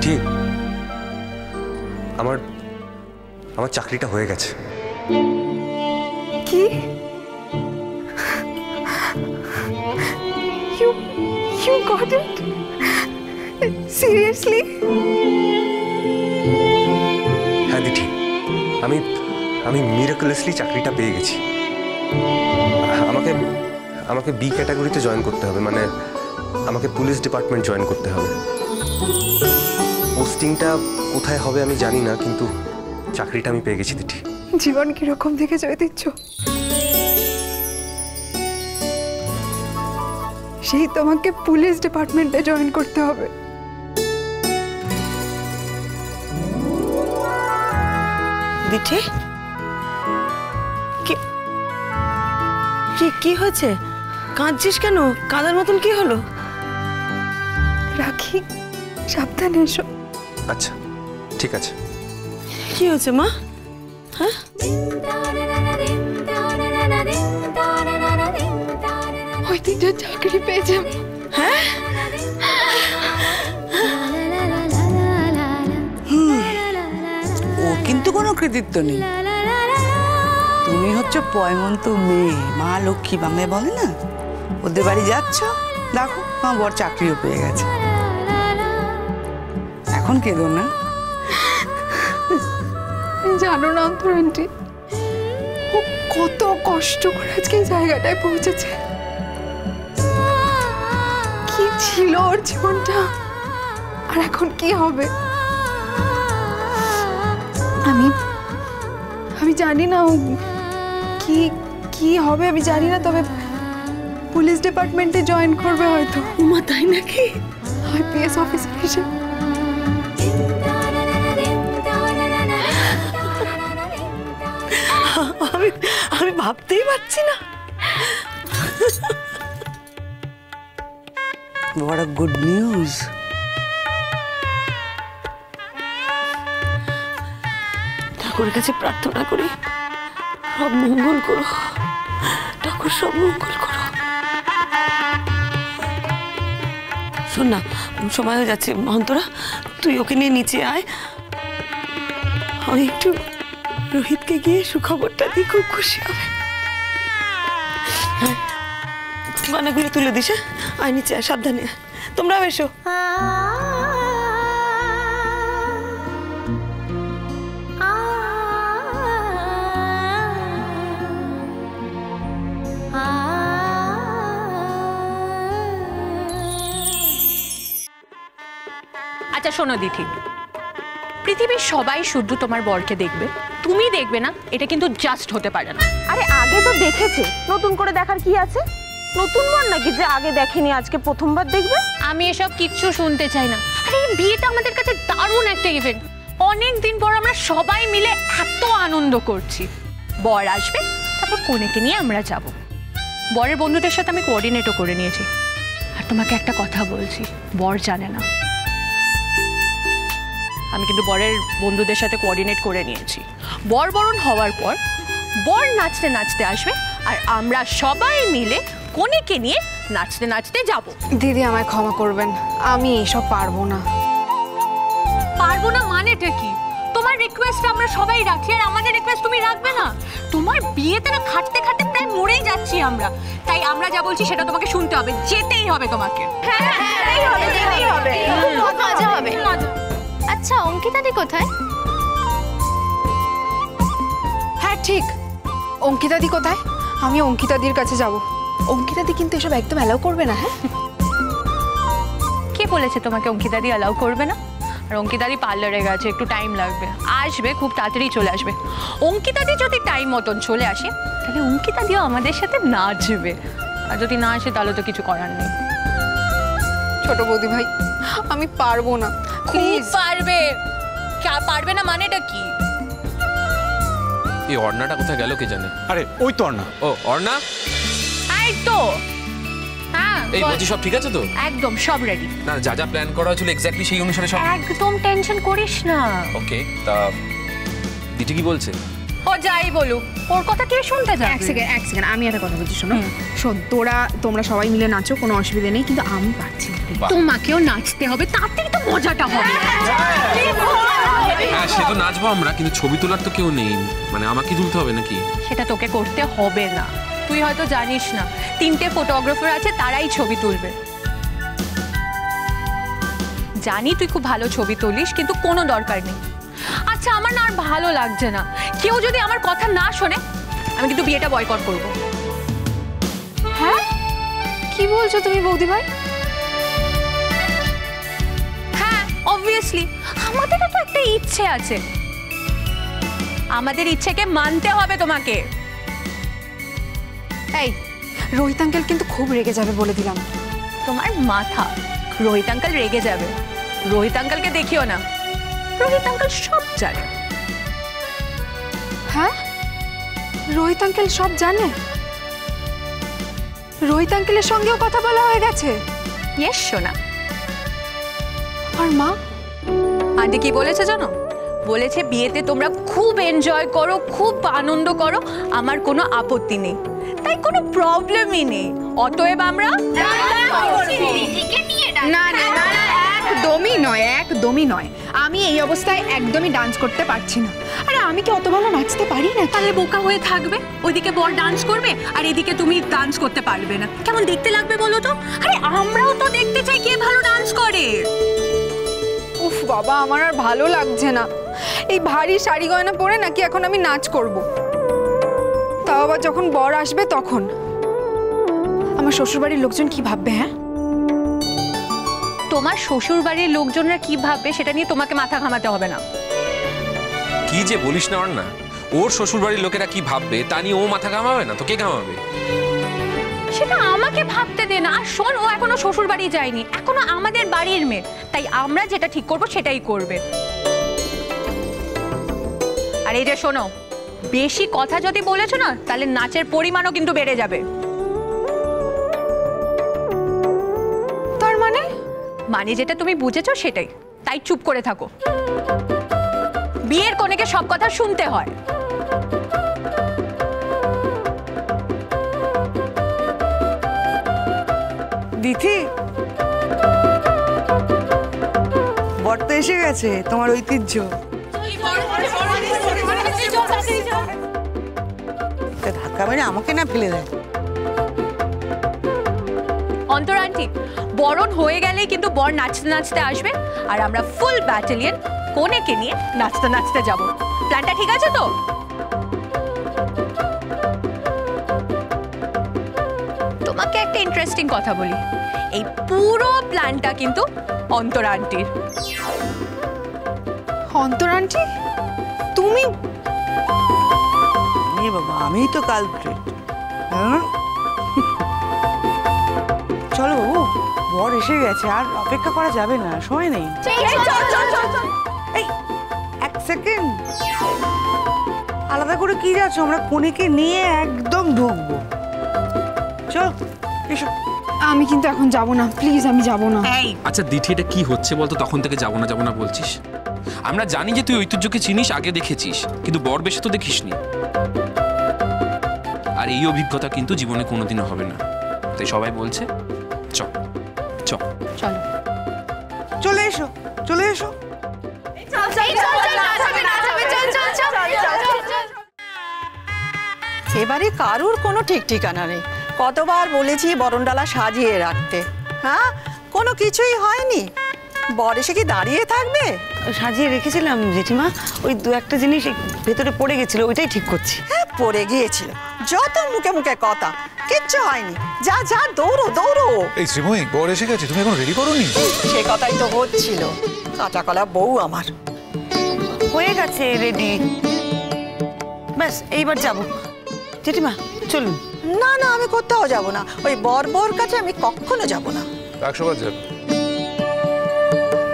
দিঠি, আমার আমার চাকরিটা হয়ে গেছে। কি? You got it? Seriously? হ্যাঁ দিঠি, আমি মিরাকলেসলি চাকরিটা পেয়ে গেছি। আমাকে বি ক্যাটাগরিতে জয়েন করতে হবে, মানে আমাকে পুলিশ ডিপার্টমেন্ট জয়েন করতে হবে। পোস্টিংটা কোথায় হবে আমি জানি না, কিন্তু চাকরিটা আমি পেয়ে গেছি দিঠি। জীবন কিরকম দেখে জয় দিচ্ছ? সেই তোমাকে পুলিশ ডিপার্টমেন্টে জয়েন করতে হবে। দিঠি, কি হয়েছে? কাঁদছিস কেন? কাঁদার মতন কি হলো? রাখি, সাবধানে এসো। আচ্ছা ঠিক আছে। কি হয়েছে মা? হ্যাঁ, ওই তিনজন চাকরি পেয়েছে। হ্যাঁ, ও কিন্তু কোনো কৃতিত্ব নেই। তুমি হচ্ছে পয়মন্ত মেয়ে, মা লক্ষ্মী বাংলায় বলে না। ওদের বাড়ি যাচ্ছ, দেখো আমার বর চাকরিও পেয়ে গেছে। এখন কেঁদো না। জানো না অন্তর আন্টি, ও কত কষ্ট করে আজকে এই জায়গাটায় পৌঁছেছে। কি ছিল ওর জীবনটা, আর এখন কি হবে? আমি জানি না ও কি হবে, আমি জানি না। তবে পুলিশ ডিপার্টমেন্টে জয়েন করবে হয়তো। উমা, তাই নাকি? আইপিএস অফিসার হিসেবে। আমি ভাবতেই পারছি না। বড় গুড নিউজ। ঠাকুরের কাছে প্রার্থনা করি, সব মঙ্গল করো ঠাকুর, সব মঙ্গল করো। শোন না, সময় হয়ে যাচ্ছে। অন্তরা, তুই ওকে নিয়ে নিচে আয়। আমি একটু রোহিতকে গিয়ে সুখবরটা দিই, খুব খুশি হবে। হ্যাঁ, গয়নাগুলো তুলে দিস। আয় নিচে আয়, সাবধানে। তোমরাও এসো। আচ্ছা শোনো দিঠি, পৃথিবীর সবাই শুধু তোমার বরকে দেখবে, তুমি দেখবে না, এটা কিন্তু জাস্ট হতে পারে না। আরে আগে তো দেখেছে, নতুন করে দেখার কি আছে? নতুন বর নাকি যে আগে দেখেনি আজকে প্রথমবার দেখবে? আমি এসব কিচ্ছু শুনতে চাই না। আরে এই বিয়েটা আমাদের কাছে দারুণ একটা ইভেন্ট। অনেক দিন পর আমরা সবাই মিলে এত আনন্দ করছি। বর আসবে, তারপর কনেকে নিয়ে আমরা যাব। বরের বন্ধুদের সাথে আমি কোঅর্ডিনেটও করে নিয়েছি। আর তোমাকে একটা কথা বলছি, বর জানে না, আমি কিন্তু বরের বন্ধুদের সাথে কোঅর্ডিনেট করে নিয়েছি। বর বরণ হওয়ার পর বর নাচতে নাচতে আসবে, আর আমরা সবাই মিলে কনেকে নিয়ে নাচতে নাচতে যাব। দিদি আমায় ক্ষমা করবেন, আমি এসব পারবো না। পারবো না মানেটা কি? তোমার রিকোয়েস্ট আমরা সবাই রাখি, আর আমাদের রিকোয়েস্ট তুমি রাখবে না? তোমার বিয়েতে না খাটতে খাটতে প্রায় মরেই যাচ্ছি আমরা, তাই আমরা যা বলছি সেটা তোমাকে শুনতে হবে, যেতেই হবে তোমাকে। খুব মজা হবে। আচ্ছা অঙ্কিতাদি কোথায়? হ্যাঁ ঠিক, অঙ্কিতাদি কোথায়? আমি অঙ্কিতাদির কাছে যাব। অঙ্কিতাদি কিন্তু এসব একদম অ্যালাউ করবে না। হ্যাঁ, কে বলেছে তোমাকে অঙ্কিতাদি অ্যালাউ করবে না? আর অঙ্কিতাদি পার্লারে গেছে, একটু টাইম লাগবে, আসবে, খুব তাড়াতাড়ি চলে আসবে। অঙ্কিতাদি যদি টাইম মতন চলে আসে, তাহলে অঙ্কিতাদিও আমাদের সাথে নাচবে, আর যদি না আসে তাহলে তো কিছু করার নেই। ছোট বৌদি ভাই, আমি পারবো না। খুব পারবে। পারবে না মানেটা কি? এই অর্ণাটা কোথায় গেল কে জানে? আরে ওই তো অর্ণা। ও অর্ণা, এই তো। হ্যাঁ এই বলছি সব ঠিক আছে তো? একদম সব রেডি। না, যা যা প্ল্যান করা হয়েছিল এক্স্যাক্টলি সেই অনুসারে সব। একদম টেনশন করিস না। ওকে, তা দিটি কি বলছে? ও যাই বলুক, ওর কথা কে শুনতে এক যাবে? সেকেন্ড আমি একটা কথা বলছি, শোনো শোন, তোমরা সবাই মিলে নাচো, কোনো অসুবিধা নেই, কিন্তু আমি পারছি না। তোমাকেও নাচতে হবে, তাতেই তো মজাটা হবে। হ্যাঁ সে তো নাচবো আমরা, কিন্তু ছবি তোলার তো কেউ নেই, মানে আমাকে তুলতে হবে নাকি? সেটা তোকে করতে হবে না, তুই হয়তো জানিস না 3টে ফটোগ্রাফার আছে, তারাই ছবি তুলবে। জানি তুই খুব ভালো ছবি তুলিস, কিন্তু কোনো দরকার নেই। আচ্ছা আমার না আর ভালো লাগছে না, কেউ যদি আমার কথা না শোনে আমি কিন্তু বিয়েটা বয়কট করব। হ্যাঁ, কি বলছো তুমি বৌদি ভাই? হ্যাঁ অবভিয়াসলি, আমাদেরও তো একটা ইচ্ছে আছে, আমাদের ইচ্ছেকে মানতে হবে তোমাকে। এই রোহিত আঙ্কেল কিন্তু খুব রেগে যাবে বলে দিলাম। তোমার মাথা, রোহিত আঙ্কেল রেগে যাবে? রোহিত আঙ্কেলকে দেখিও না, রোহিত আঙ্কেল সব জানে। হ্যাঁ, রোহিত আঙ্কেল সব জানে? রোহিত আঙ্কেলের সঙ্গেও কথা বলা হয়ে গেছে? ইয়েস সোনা। আর মা? আন্টি কি বলেছে জানো? বলেছে বিয়েতে তোমরা খুব এনজয় করো, খুব আনন্দ করো, আমার কোনো আপত্তি নেই, তাই কোনো প্রবলেমই নেই। অতএব আমরা না না না, একদমই নয়, আমি এই অবস্থায় একদমই ডান্স করতে পারছি না। আরে আমি কি অত ভালো নাচতে পারি না? তাহলে বোকা হয়ে থাকবে, ওইদিকে বর ডান্স করবে আর এদিকে তুমি ডান্স করতে পারবে না, কেমন দেখতে লাগবে বলো তো? আরে আমরাও তো দেখতে চাই কে ভালো ডান্স করে। উফ বাবা, আমার আর ভালো লাগছে না এই ভারী শাড়ি গয়না পরে নাকি এখন আমি নাচ করব। তাও আবার যখন বর আসবে তখন। আমার শ্বশুরবাড়ির লোকজন কি ভাববে? হ্যাঁ, তোমার শ্বশুর বাড়ির লোকজনরা কি ভাববে সেটা নিয়ে তোমাকে মাথা ঘামাতে হবে না। কি যে বলিস না ওর, না ওর শ্বশুর বাড়ির লোকেরা কি ভাববে তা নিয়ে ও মাথা ঘামাবে না তো কে ঘামাবে? সেটা আমাকে ভাবতে দে না। আর শোন, ও এখনো শ্বশুর বাড়ি যায়নি, এখনো আমাদের বাড়ির মেয়ে, তাই আমরা যেটা ঠিক করব সেটাই করবে। আর এই যে শোনো, বেশি কথা যদি বলেছো না তাহলে নাচের পরিমাণও কিন্তু বেড়ে যাবে। তার মানে? মানে যেটা তুমি বুঝেছো সেটাই, তাই চুপ করে থাকো। বিয়ের কনেকে সব কথা শুনতে হয়। দিদি, বর তো এসে গেছে, তোমার ঐতিহ্য। ধাক্কা মেরে আমাকে না ফেলে দেয়। অন্তরা আন্টি, বরণ হয়ে গেলেই কিন্তু বর নাচতে নাচতে আসবে আর আমরা ফুল ব্যাটালিয়ন কনেকে নিয়ে নাচতে নাচতে যাব। প্ল্যানটা ঠিক আছে তো? তোমাকে একটা ইন্টারেস্টিং কথা বলি, এই পুরো প্ল্যানটা কিন্তু অন্তরা আন্টির। অন্তর আন্টি, তুমি? বাবা, আমি তো কালপ্রিট। চলো বাবু, বর এসে গেছে, আর অপেক্ষা করা যাবে না, সময় নেই। এই এক সেকেন্ড, আলাদা করে কি যাচ্ছ? আমরা কনেকে নিয়ে একদম ঢুকবো। চল এসো। আমি কিন্তু এখন যাব না, প্লিজ আমি যাব না। আচ্ছা দিঠি, এটা কি হচ্ছে বলতো? তখন থেকে যাবো না বলছিস। আমরা জানি যে তুই ঐতিহ্যকে চিনিস, আগে দেখেছিস, কিন্তু বর বেশে তো দেখিসনি। আর এই অভিজ্ঞতা কিন্তু জীবনে কোনোদিনও হবে না, তাই সবাই বলছে চ চ। চলো চলে এসো, চলে এসো। এবারে কারুর কোনো ঠিক ঠিকানা নেই। কতবার বলেছি বরণডালা সাজিয়ে রাখতে, হ্যাঁ কোনো কিছুই হয়নি। বর এসে কি দাঁড়িয়ে থাকবে? সাজিয়ে রেখেছিলাম জেঠিমা, ওই দু একটা জিনিস ভেতরে পড়ে গেছিল, ওইটাই ঠিক করছি। হ্যাঁ পড়ে গিয়েছিল, যত মুখে মুখে কথা, কিচ্ছু হয়নি। যা যা দৌড়ো দৌড়ো। এই শ্রীময়ী, বর এসে গেছে, তুমি এখন রেডি করোনি? সে কথাই তো হচ্ছিল, কাঁচা কলা বউ আমার। হয়ে গেছে রেডি, ব্যাস এইবার যাব। জেঠিমা চলুন। না না, আমি কোথাও যাব না, ওই বর কাছে আমি কখনো যাব না। 100 বার যাবে।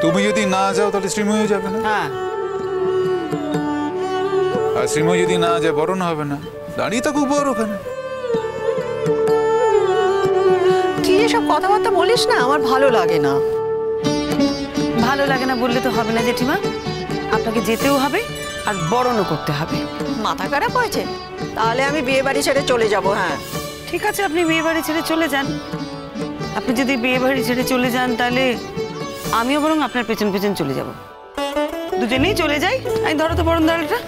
তুমি যদি না যাও তাহলে শ্রীময়ী যাবে না, হ্যাঁ, আর শ্রীময়ী যদি না যায় বরণ হবে না। দাঁড়িয়ে থাকুক বর ওখানে। তুই এসব কথাবার্তা বলিস না, আমার ভালো লাগে না। ভালো লাগে না বললে তো হবে না জেঠিমা, আপনাকে যেতেও হবে আর বরণও করতে হবে। মাথা খারাপ হয়েছে? তাহলে আমি বিয়ে বাড়ি ছেড়ে চলে যাব। হ্যাঁ, ঠিক আছে, আপনি বিয়ে বাড়ি ছেড়ে চলে যান। আপনি যদি বিয়ে বাড়ি ছেড়ে চলে যান তাহলে আমিও বরং আপনার পেছন পেছন চলে যাব। দুজনেই চলে যাই। আমি ধরো তো বরণ দাঁড়াটা,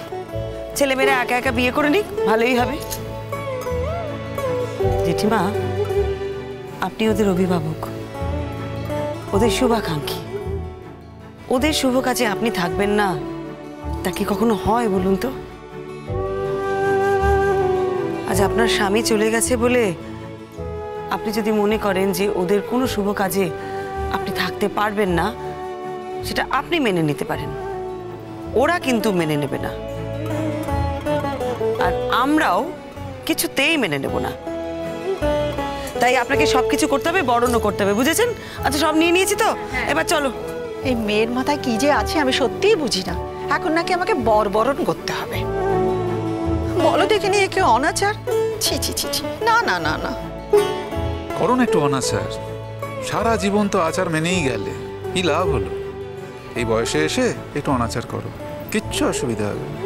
ছেলেমেয়েরা একা একা বিয়ে করে নিক, ভালোই হবে। জেঠিমা, আপনি ওদের অভিভাবক, ওদের শুভাকাঙ্ক্ষী। ওদের শুভ কাজে আপনি থাকবেন না, তা কি কখনো হয় বলুন তো? আজ আপনার স্বামী চলে গেছে বলে আপনি যদি মনে করেন যে ওদের কোনো শুভ কাজে আপনি থাকতে পারবেন না, সেটা আপনি মেনে নিতে পারেন, ওরা কিন্তু মেনে নেবে না, আর আমরাও কিছুতেই মেনে নেব না। তাই আপনাকে সবকিছু করতে হবে, বরণও করতে হবে, বুঝেছেন? আচ্ছা, সব নিয়ে নিয়েছি তো, এবার চলো। এই মেয়ের মাথায় কি যে আছে আমি সত্যিই বুঝি না। এখন নাকি আমাকে বরণ করতে হবে। বলো দেখিনি, একে অনাচার। ছি ছি ছি ছি, না না না না। করো না একটু অনাচার। সারা জীবন তো আচার মেনেই গেলে, কি লাভ হলো? এই বয়সে এসে একটু অনাচার করো, কিচ্ছু অসুবিধা হবে না।